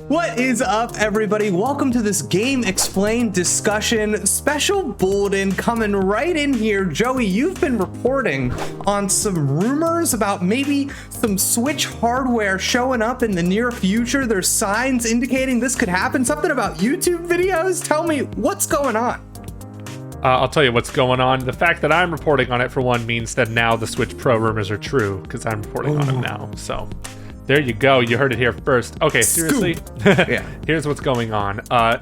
What is up, everybody? Welcome to this GameXplain discussion. Special bulletin coming right in here. Joey, you've been reporting on some rumors about maybe some Switch hardware showing up in the near future. There's signs indicating this could happen. Something about YouTube videos. Tell me, what's going on? I'll tell you what's going on. The fact that I'm reporting on it, for one, means that now the Switch Pro rumors are true, because I'm reporting on them now. So there you go. You heard it here first. Okay, seriously? Yeah. Here's what's going on.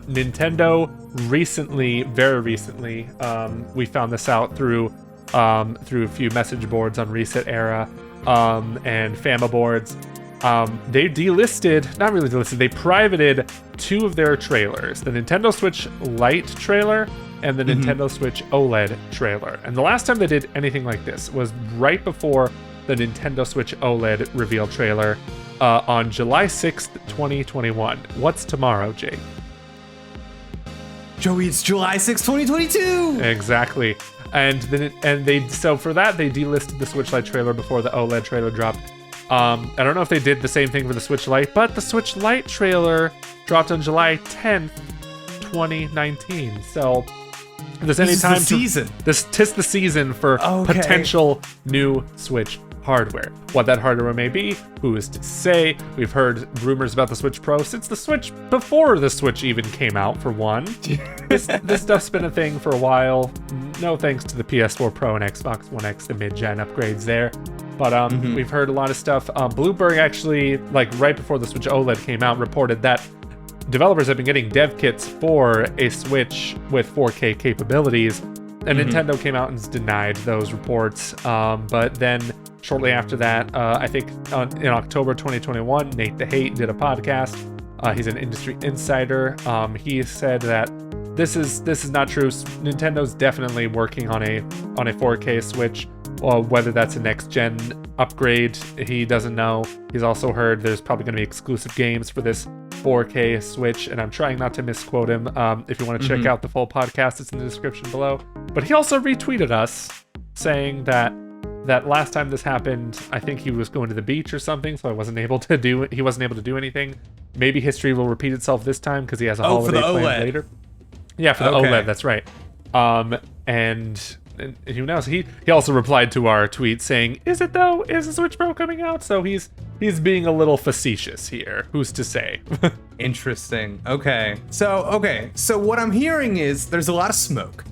Nintendo very recently, we found this out through a few message boards on Reset Era and Fama boards. They they privated two of their trailers, the Nintendo Switch Lite trailer and the Nintendo Switch OLED trailer. And the last time they did anything like this was right before the Nintendo Switch OLED reveal trailer on July 6th, 2021. What's tomorrow, Jake? Joey, it's July 6th, 2022! Exactly. So for that, they delisted the Switch Lite trailer before the OLED trailer dropped. I don't know if they did the same thing for the Switch Lite, but the Switch Lite trailer dropped on July 10th, 2019. So if there's any time tis the season for potential new Switch hardware. What that hardware may be, who is to say? We've heard rumors about the Switch Pro since the Switch, before the Switch even came out, for one. This stuff's been a thing for a while. No thanks to the PS4 Pro and Xbox One X, the mid-gen upgrades there. But we've heard a lot of stuff. Bloomberg actually, right before the Switch OLED came out, reported that developers have been getting dev kits for a Switch with 4K capabilities, and Nintendo came out and denied those reports. But then shortly after that, I think in October 2021, Nate the Hate did a podcast. He's an industry insider. He said that this is not true. Nintendo's definitely working on a 4K Switch. Whether that's a next-gen upgrade, he doesn't know. He's also heard there's probably going to be exclusive games for this 4K Switch, and I'm trying not to misquote him. If you want to check out the full podcast, it's in the description below. But he also retweeted us saying that last time this happened, I think he was going to the beach or something, so he wasn't able to do anything. Maybe history will repeat itself this time because he has a holiday plan later. Yeah, for the OLED, that's right. And who knows? He also replied to our tweet saying, "Is it though? Is the Switch Pro coming out?" So he's being a little facetious here. Who's to say? Interesting. Okay. So what I'm hearing is there's a lot of smoke,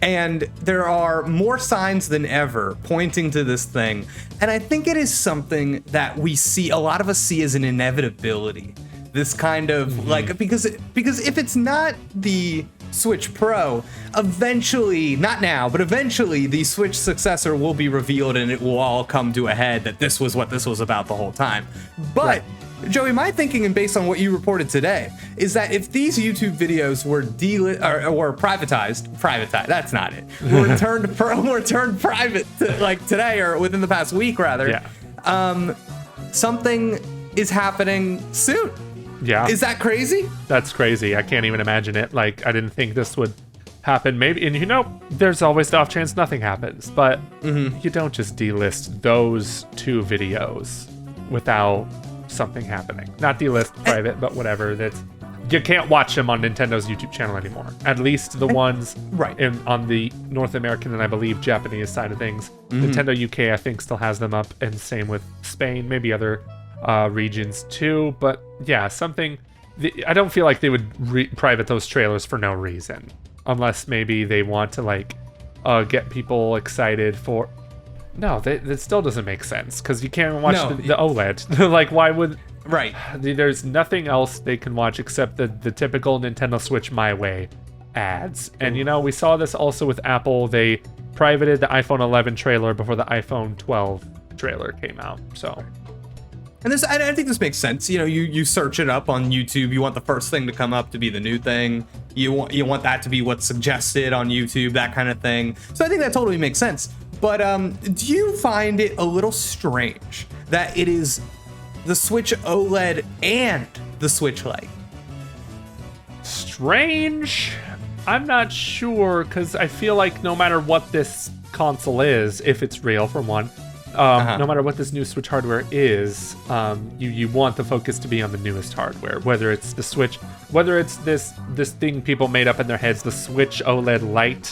and there are more signs than ever pointing to this thing. And I think it is something that a lot of us see as an inevitability. This kind of because if it's not the Switch Pro, eventually, not now, but eventually the Switch successor will be revealed and it will all come to a head that this was what this was about the whole time. But right. Joey, my thinking, and based on what you reported today, is that if these YouTube videos were privatized, that's not it. Were turned private today or within the past week rather. Yeah. Something is happening soon. Yeah. Is that crazy? That's crazy. I can't even imagine it. I didn't think this would happen. Maybe, and there's always the off chance nothing happens, but you don't just delist those two videos without something happening. Not delist private, but whatever. You can't watch them on Nintendo's YouTube channel anymore. At least the ones on the North American and I believe Japanese side of things. Nintendo UK, I think, still has them up, and same with Spain, maybe other regions too. But yeah, I don't feel like they would private those trailers for no reason, unless maybe they want to get people excited for. No, that still doesn't make sense, because you can't even watch the OLED. Why would? Right. There's nothing else they can watch except the typical Nintendo Switch My Way ads. And we saw this also with Apple. They privated the iPhone 11 trailer before the iPhone 12 trailer came out. So. And I think this makes sense. You search it up on YouTube. You want the first thing to come up to be the new thing. You want that to be what's suggested on YouTube, that kind of thing. So I think that totally makes sense. But do you find it a little strange that it is the Switch OLED and the Switch Lite? Strange? I'm not sure, because I feel like no matter what this console is, if it's real, for one, no matter what this new Switch hardware is, you want the focus to be on the newest hardware, whether it's the Switch, whether it's this thing people made up in their heads, the Switch OLED Lite,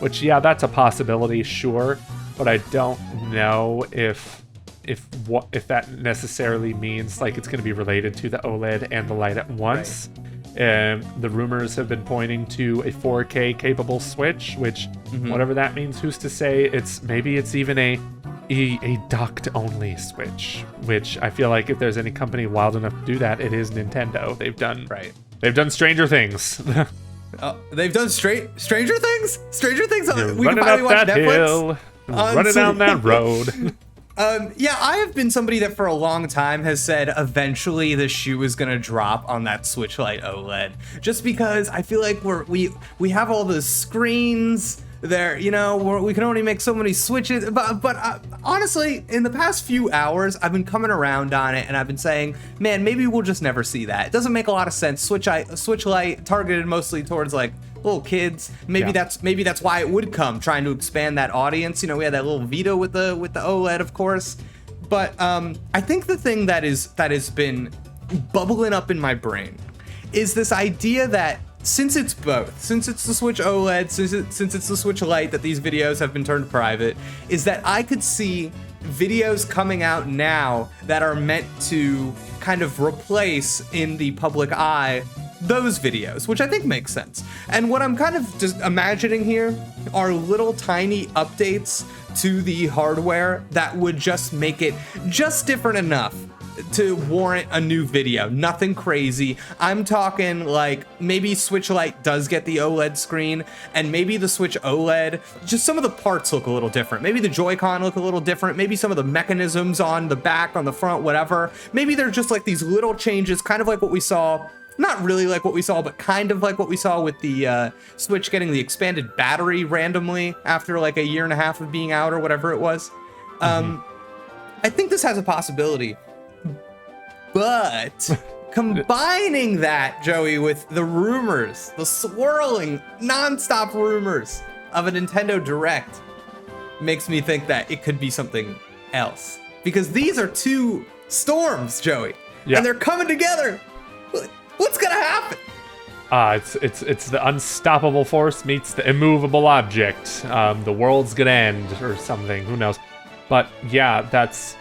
which, yeah, that's a possibility, sure, but I don't know if that necessarily means like it's going to be related to the OLED and the Lite at once. Right. The rumors have been pointing to a 4K capable Switch, which whatever that means, who's to say? Maybe it's even a docked only Switch, which I feel like if there's any company wild enough to do that, it is Nintendo. They've done stranger things. They've done Stranger Things? Stranger Things? We running can finally up watch that Netflix? hill, running down that road. Yeah, I have been somebody that for a long time has said eventually the shoe is gonna drop on that Switch Lite OLED, just because I feel like we have all the screens there, you know, we can only make so many switches. But honestly, in the past few hours, I've been coming around on it, and I've been saying, man, maybe we'll just never see that. It doesn't make a lot of sense. Switch Lite targeted mostly towards like little kids. Maybe that's why it would come, trying to expand that audience. You know, we had that little Vita with the OLED, of course. But I think the thing that has been bubbling up in my brain is this idea that since it's both, since it's the Switch OLED, since it's the Switch Lite that these videos have been turned private, is that I could see videos coming out now that are meant to kind of replace in the public eye those videos, which I think makes sense. And what I'm kind of just imagining here are little tiny updates to the hardware that would just make it just different enough to warrant a new video. Nothing crazy. I'm talking like maybe Switch Lite does get the OLED screen, and maybe the Switch OLED, just some of the parts look a little different. Maybe the Joy-Con look a little different. Maybe some of the mechanisms on the back, on the front, whatever. Maybe they're just like these little changes, kind of like what we saw. Not really like what we saw, but kind of like what we saw with the Switch getting the expanded battery randomly after like a year and a half of being out or whatever it was. I think this has a possibility. But combining that, Joey, with the rumors, the swirling, nonstop rumors of a Nintendo Direct makes me think that it could be something else. Because these are two storms, Joey, and they're coming together. What's gonna happen? It's the unstoppable force meets the immovable object. The world's gonna end or something. Who knows? But yeah, that's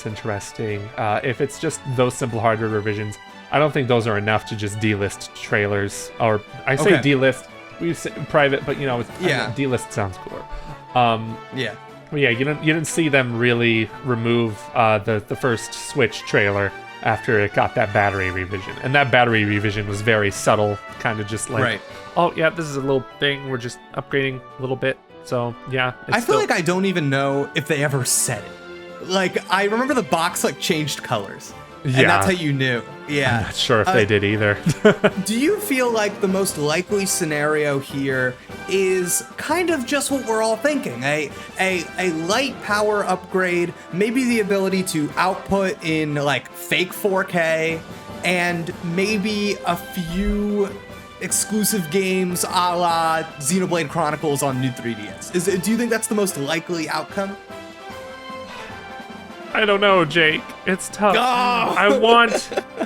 interesting. If it's just those simple hardware revisions, I don't think those are enough to just delist trailers. Or I say delist, we say private, but you know, delist sounds cooler. But yeah, you didn't see them really remove the first Switch trailer after it got that battery revision, and that battery revision was very subtle, kind of just like, oh yeah, this is a little thing, we're just upgrading a little bit. So yeah, I feel like I don't even know if they ever said it. Like, I remember the box like changed colors. And that's how you knew. Yeah. I'm not sure if they did either. Do you feel like the most likely scenario here is kind of just what we're all thinking? A light power upgrade, maybe the ability to output in like fake 4K, and maybe a few exclusive games a la Xenoblade Chronicles on new 3DS. Do you think that's the most likely outcome? I don't know, Jake. It's tough. Oh!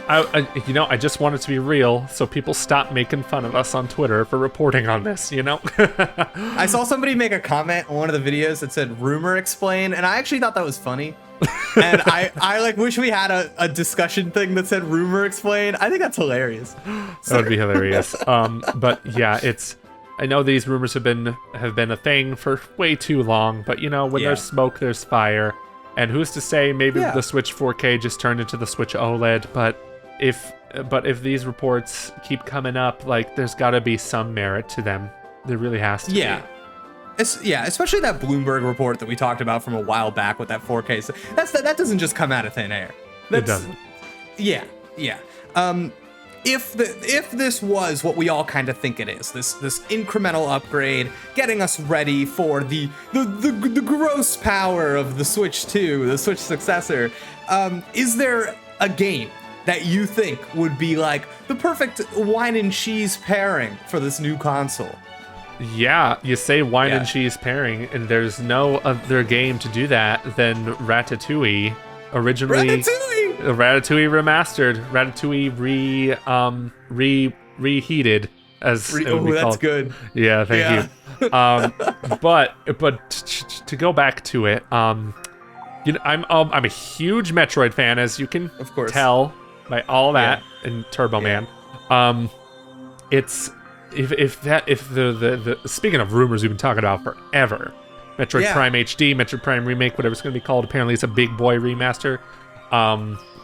I just want it to be real, so people stop making fun of us on Twitter for reporting on this, you know? I saw somebody make a comment on one of the videos that said rumor explain, and I actually thought that was funny. And I like wish we had a discussion thing that said rumor explain. I think that's hilarious. That would be hilarious. But yeah, I know these rumors have been a thing for way too long, but you know, when there's smoke, there's fire. And who's to say maybe the Switch 4K just turned into the Switch OLED, but if these reports keep coming up, like there's got to be some merit to them. There really has to be. Especially that Bloomberg report that we talked about from a while back with that 4K. So that doesn't just come out of thin air. It doesn't. Yeah. If this was what we all kind of think it is, this incremental upgrade, getting us ready for the gross power of the Switch 2, the Switch successor, is there a game that you think would be like the perfect wine and cheese pairing for this new console? Yeah, you say wine Yeah. and cheese pairing, and there's no other game to do that than Ratatouille. Originally, Ratatouille remastered, Ratatouille reheated, as it would be that's called. good. Yeah, thank you. But to go back to it, you know, I'm a huge Metroid fan, as you can Of course. tell by all that and Turbo Man. It's if the speaking of rumors we've been talking about forever, Metroid Prime HD, Metroid Prime Remake, whatever it's going to be called. Apparently, it's a big boy remaster,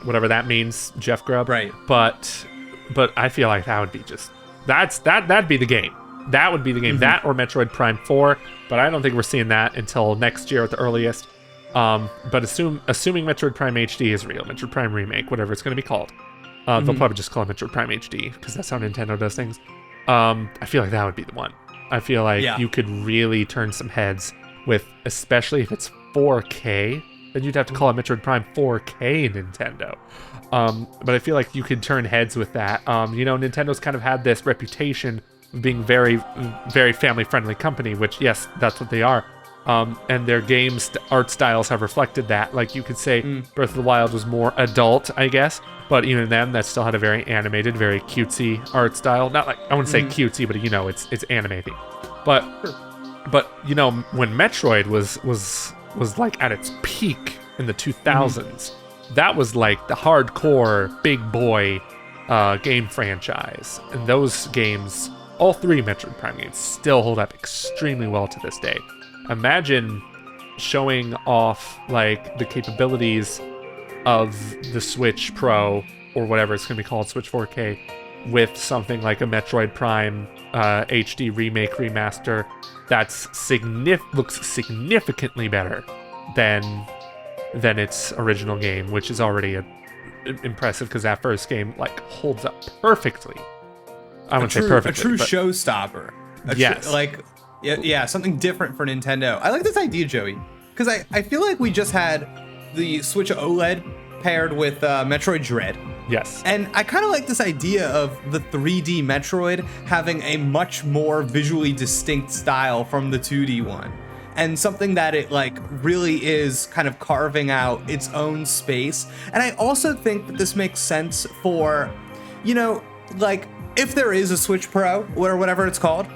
whatever that means, Jeff Grubb. Right. But I feel like that would be just that'd be the game. That would be the game. Mm-hmm. That or Metroid Prime 4. But I don't think we're seeing that until next year at the earliest. But assuming Metroid Prime HD is real, Metroid Prime Remake, whatever it's going to be called, they'll probably just call it Metroid Prime HD because that's how Nintendo does things. I feel like that would be the one. I feel like you could really turn some heads with, especially if it's 4K, then you'd have to call it Metroid Prime 4K Nintendo. But I feel like you could turn heads with that. You know, Nintendo's kind of had this reputation of being very, very family-friendly company, which, yes, that's what they are. And their games art styles have reflected that. Like, you could say Breath of the Wild was more adult, I guess, but even then, that still had a very animated, very cutesy art style. Not like, I wouldn't say cutesy, but you know, it's anime theme. But you know, when Metroid was like at its peak in the 2000s, that was like the hardcore big boy game franchise, and those games, all three Metroid Prime games, still hold up extremely well to this day. Imagine showing off like the capabilities of the Switch Pro, or whatever it's going to be called, Switch 4K, with something like a Metroid Prime HD remake remaster that's looks significantly better than its original game, which is already impressive because that first game like holds up perfectly. I wouldn't say perfectly, a true but showstopper. Yes. Yeah, something different for Nintendo. I like this idea, Joey, because I feel like we just had the Switch OLED paired with Metroid Dread. Yes. And I kind of like this idea of the 3D Metroid having a much more visually distinct style from the 2D one. And something that it like really is kind of carving out its own space. And I also think that this makes sense for, you know, like if there is a Switch Pro or whatever it's called,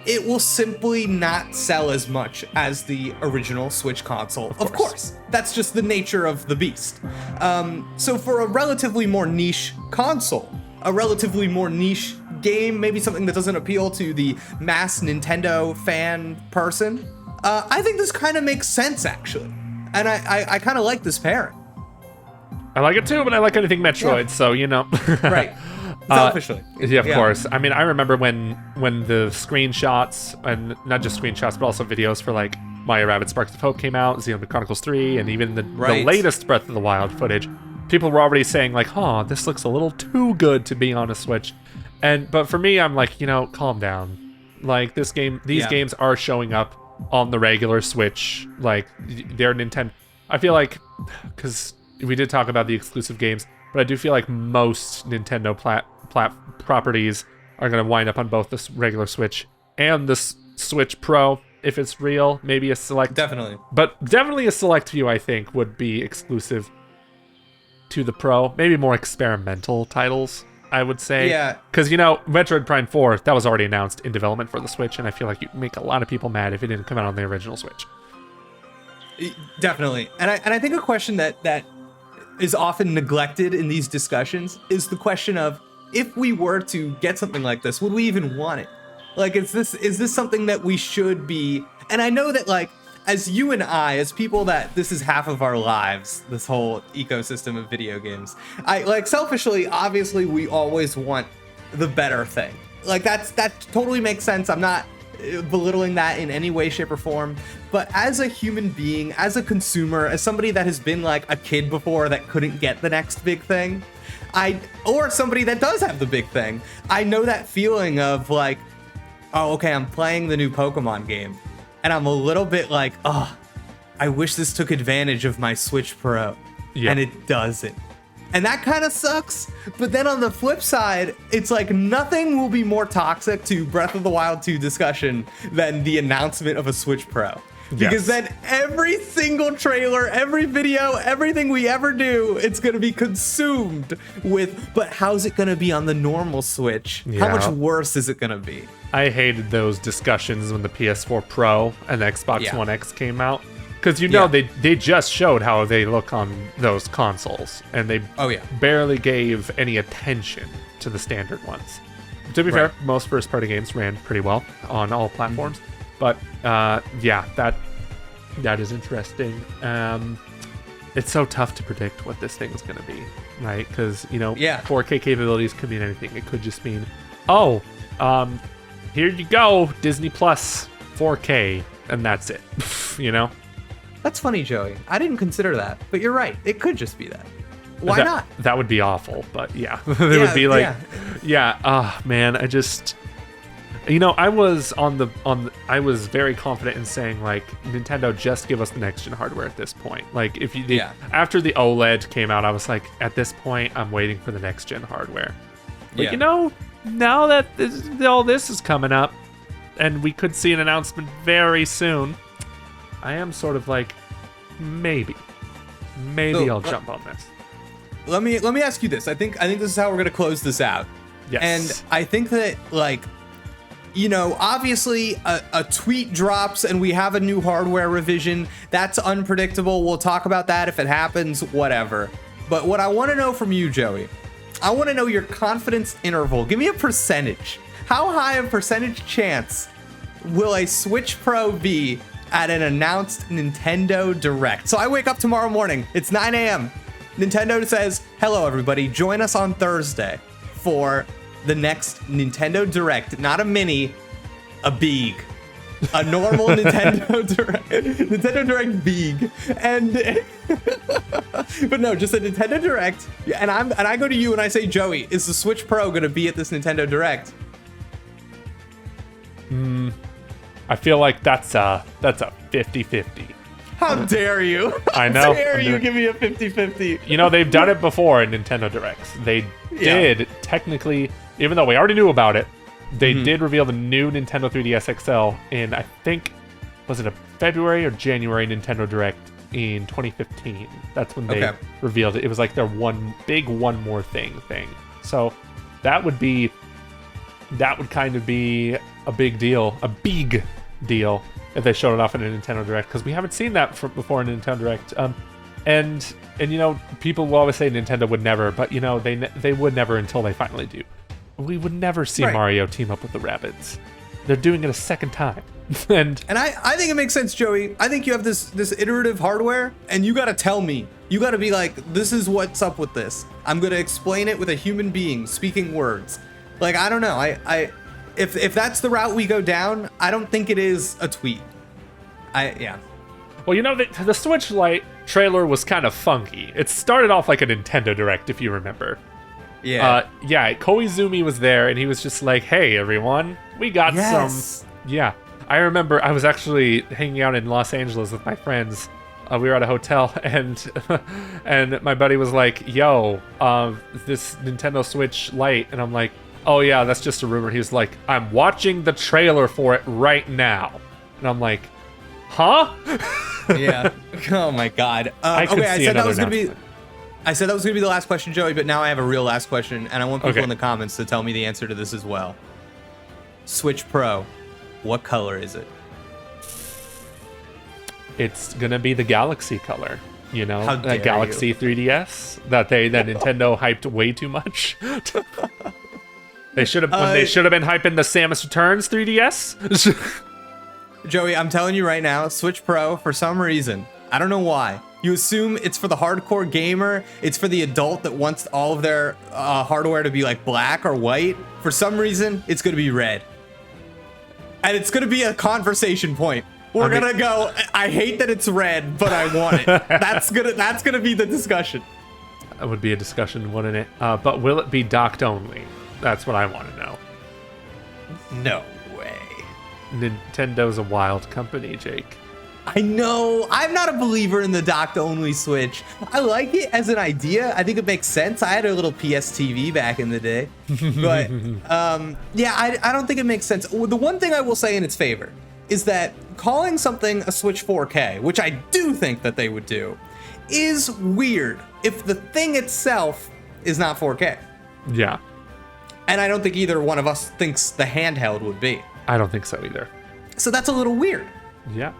it will simply not sell as much as the original Switch console. Of course. That's just the nature of the beast. So for a relatively more niche console, a relatively more niche game, maybe something that doesn't appeal to the mass Nintendo fan person, I think this kind of makes sense, actually. And I kind of like this pairing. I like it too, but I like anything Metroid, so you know. Right. Selfishly. Yeah, of course. I mean, I remember when the screenshots, and not just screenshots, but also videos for like Mario Rabbids Sparks of Hope came out, Xenoblade Chronicles 3, and even the latest Breath of the Wild footage, people were already saying like, "Oh, this looks a little too good to be on a Switch." But for me, I'm like, you know, calm down. Like these games are showing up on the regular Switch. Like they're Nintendo. I feel like, because we did talk about the exclusive games, but I do feel like most Nintendo properties are going to wind up on both the regular Switch and the Switch Pro. If it's real, maybe a select... Definitely. But definitely a select few, I think, would be exclusive to the Pro. Maybe more experimental titles, I would say. Yeah. Because, you know, Metroid Prime 4, that was already announced in development for the Switch, and I feel like you'd make a lot of people mad if it didn't come out on the original Switch. Definitely. And I think a question that is often neglected in these discussions is the question of, if we were to get something like this, would we even want it? Like, is this something that we should be? And I know that, like, as you and I, as people that this is half of our lives, this whole ecosystem of video games, I like selfishly, obviously, we always want the better thing. Like that totally makes sense. I'm not belittling that in any way, shape, or form. But as a human being, as a consumer, as somebody that has been like a kid before that couldn't get the next big thing, or somebody that does have the big thing, I know that feeling of like, oh, okay, I'm playing the new Pokemon game, and I'm a little bit like, oh, I wish this took advantage of my Switch Pro, and it doesn't. And that kind of sucks. But then on the flip side, it's like nothing will be more toxic to Breath of the Wild 2 discussion than the announcement of a Switch Pro. Because then every single trailer, every video, everything we ever do, it's going to be consumed with, but how's it going to be on the normal Switch? How much worse is it going to be? I hated those discussions when the PS4 Pro and the Xbox One X came out. Because they just showed how they look on those consoles, and they barely gave any attention to the standard ones. To be fair, most first-party games ran pretty well on all platforms. But that is interesting. It's so tough to predict what this thing is going to be, right? Because 4K capabilities could mean anything. It could just mean, here you go, Disney Plus 4K, and that's it. That's funny, Joey. I didn't consider that, but you're right. It could just be that. Why not? That would be awful, but it would be like, man, I just. I was I was very confident in saying like Nintendo just give us the next gen hardware at this point. Like if you after the OLED came out, I was like, at this point, I'm waiting for the next gen hardware. But now that all this is coming up, and we could see an announcement very soon, I am sort of like, maybe I'll jump on this. Let me ask you this. I think this is how we're gonna close this out. Yes. And I think that like. Obviously a tweet drops and we have a new hardware revision. That's unpredictable. We'll talk about that if it happens, whatever. But what I want to know from you, Joey, I want to know your confidence interval. Give me a percentage. How high a percentage chance will a Switch Pro be at an announced Nintendo Direct? So I wake up tomorrow morning. It's 9 a.m. Nintendo says, hello, everybody. Join us on Thursday for the next Nintendo Direct, not a mini, a big, a normal Nintendo Direct, Nintendo Direct big, and but no, just a Nintendo Direct. And I go to you and I say, Joey, is the Switch Pro gonna be at this Nintendo Direct? I feel like that's a 50-50. How dare you? I know. How dare you give me a 50-50? They've done it before in Nintendo Directs. They did technically. Even though we already knew about it, they did reveal the new Nintendo 3DS XL in, I think, was it a February or January Nintendo Direct in 2015? That's when they revealed it. It was like their one more thing. So that would kind of be a big deal if they showed it off in a Nintendo Direct, because we haven't seen that before in a Nintendo Direct. And people will always say Nintendo would never, but they would never until they finally do. We would never see Mario team up with the Rabbids. They're doing it a second time. and I think it makes sense, Joey. I think you have this iterative hardware, and you got to tell me. You got to be like, this is what's up with this. I'm going to explain it with a human being speaking words. Like, I don't know. If that's the route we go down, I don't think it is a tweet. Well, the Switch Lite trailer was kind of funky. It started off like a Nintendo Direct, if you remember. Yeah. Koizumi was there, and he was just like, hey, everyone, we got some. Yeah. I remember I was actually hanging out in Los Angeles with my friends. We were at a hotel, and and my buddy was like, yo, this Nintendo Switch Lite. And I'm like, oh, yeah, that's just a rumor. He was like, I'm watching the trailer for it right now. And I'm like, huh? Yeah. Oh, my God. I said that was going to be... I said that was going to be the last question, Joey, but now I have a real last question, and I want people in the comments to tell me the answer to this as well. Switch Pro, what color is it? It's going to be the Galaxy color, How dare Galaxy you. 3DS that Nintendo hyped way too much. They should have been hyping the Samus Returns 3DS. Joey, I'm telling you right now, Switch Pro, for some reason, I don't know why, you assume it's for the hardcore gamer, it's for the adult that wants all of their hardware to be like black or white. For some reason, it's going to be red. And it's going to be a conversation point. We're going to go, I hate that it's red, but I want it. That's gonna be the discussion. That would be a discussion, wouldn't it? But will it be docked only? That's what I want to know. No way. Nintendo's a wild company, Jake. I know. I'm not a believer in the docked-only Switch. I like it as an idea. I think it makes sense. I had a little PS TV back in the day. But, yeah, I don't think it makes sense. The one thing I will say in its favor is that calling something a Switch 4K, which I do think that they would do, is weird if the thing itself is not 4K. Yeah. And I don't think either one of us thinks the handheld would be. I don't think so either. So that's a little weird. Yeah.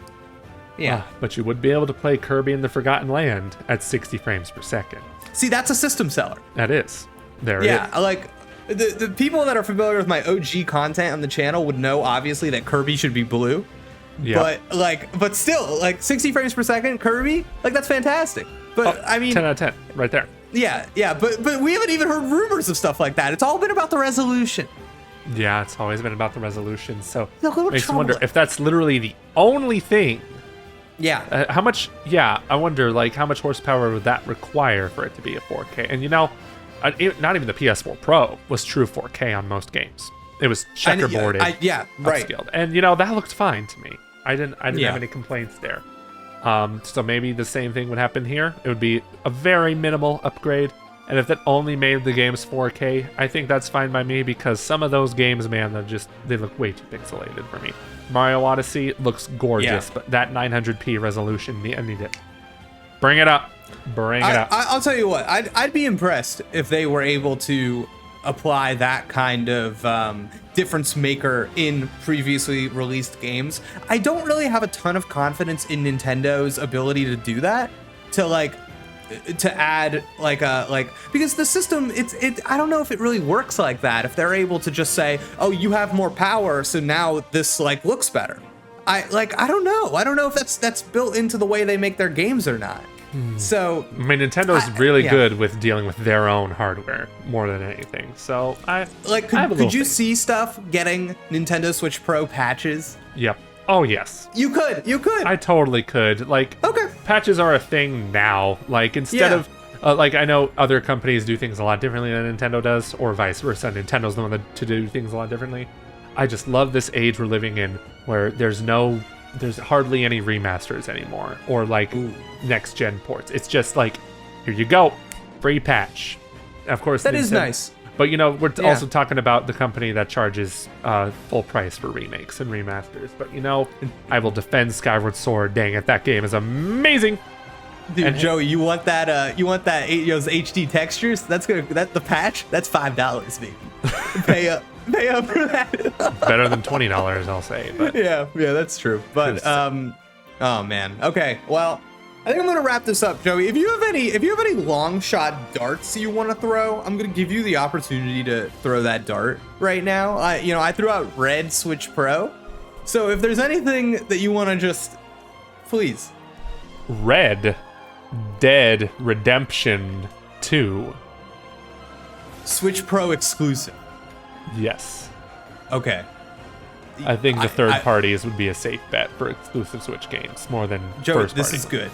Yeah. But you would be able to play Kirby in the Forgotten Land at 60 frames per second. See, that's a system seller. That is. There it is. Yeah, like the people that are familiar with my OG content on the channel would know obviously that Kirby should be blue. Yeah. But still, like 60 frames per second, Kirby, like that's fantastic. But I mean 10 out of 10, right there. Yeah, but we haven't even heard rumors of stuff like that. It's all been about the resolution. Yeah, it's always been about the resolution. So a little makes me troubling. wonder if that's literally the only thing. Yeah. How much? Yeah, I wonder like how much horsepower would that require for it to be a 4K? And not even the PS4 Pro was true 4K on most games. It was checkerboarded. Right. Upscaled. And that looked fine to me. I didn't have any complaints there. So maybe the same thing would happen here. It would be a very minimal upgrade. And if that only made the games 4K, I think that's fine by me because some of those games, man, they look way too pixelated for me. Mario Odyssey looks gorgeous, but that 900p resolution, I need it. Bring it up. Bring it up. I'll tell you what, I'd be impressed if they were able to apply that kind of difference maker in previously released games. I don't really have a ton of confidence in Nintendo's ability to do that, to add because the system I don't know if it really works like that, if they're able to just say, oh, you have more power, so now this looks better. I don't know if that's built into the way they make their games or not. So I mean, Nintendo's really good with dealing with their own hardware more than anything. So could you see stuff getting Nintendo Switch Pro patches? Yep. Oh yes. You could. I totally could. Okay. Patches are a thing now. Instead of I know other companies do things a lot differently than Nintendo does, or vice versa. Nintendo's the one to do things a lot differently. I just love this age we're living in where there's hardly any remasters anymore or next gen ports. It's just here you go, free patch. Of course, that is nice. But we're also talking about the company that charges full price for remakes and remasters. But I will defend Skyward Sword. Dang it, that game is amazing. Dude, and Joey, you want that those HD textures? The patch? That's $5, baby. Pay up for that. Better than $20, I'll say. But yeah, that's true. But oh man. Okay, well, I think I'm gonna wrap this up, Joey. If you have any long shot darts you want to throw, I'm gonna give you the opportunity to throw that dart right now. I threw out Red Switch Pro, so if there's anything that you want to just, please. Red Dead Redemption 2. Switch Pro exclusive. Yes. Okay. I think the third parties would be a safe bet for exclusive Switch games more than Joey, first party. This is good.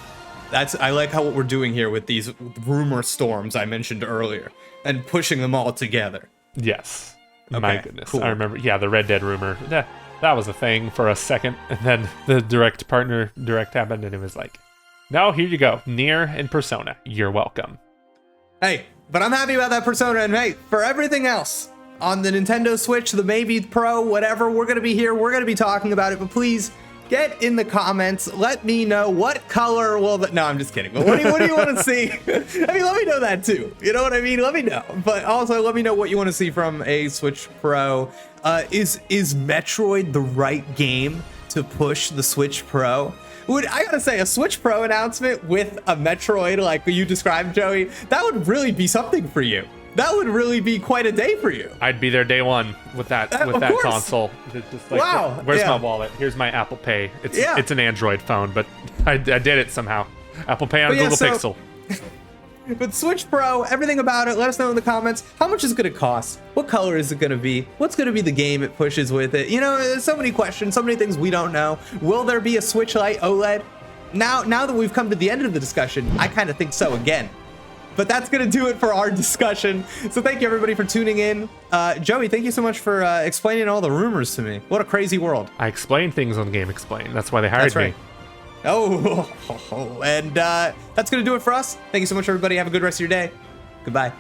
I like what we're doing here with these rumor storms I mentioned earlier and pushing them all together. Yes. Okay, my goodness. cool. I remember, the Red Dead rumor. That was a thing for a second. And then the direct happened and it was no, here you go. Nier and Persona. You're welcome. Hey, but I'm happy about that Persona, and hey, for everything else on the Nintendo Switch, the maybe Pro, whatever, we're going to be here. We're going to be talking about it, but please get in the comments. Let me know what color will no, I'm just kidding. But what do you want to see? I mean, let me know that too. You know what I mean? Let me know. But also let me know what you want to see from a Switch Pro. Is Metroid the right game to push the Switch Pro? I gotta say, a Switch Pro announcement with a Metroid like you described, Joey, that would really be something for you. That would really be quite a day for you. I'd be there day one with that console. It's just wow. Where's my wallet? Here's my Apple Pay. It's an Android phone, but I did it somehow. Apple Pay on Google Pixel. But Switch Pro, everything about it, let us know in the comments. How much is it going to cost? What color is it going to be? What's going to be the game it pushes with it? There's so many questions, so many things we don't know. Will there be a Switch Lite OLED? Now that we've come to the end of the discussion, I kind of think so again. But that's going to do it for our discussion. So thank you, everybody, for tuning in. Joey, thank you so much for explaining all the rumors to me. What a crazy world. I explain things on GameXplain. That's why they hired me. Oh, and that's going to do it for us. Thank you so much, everybody. Have a good rest of your day. Goodbye.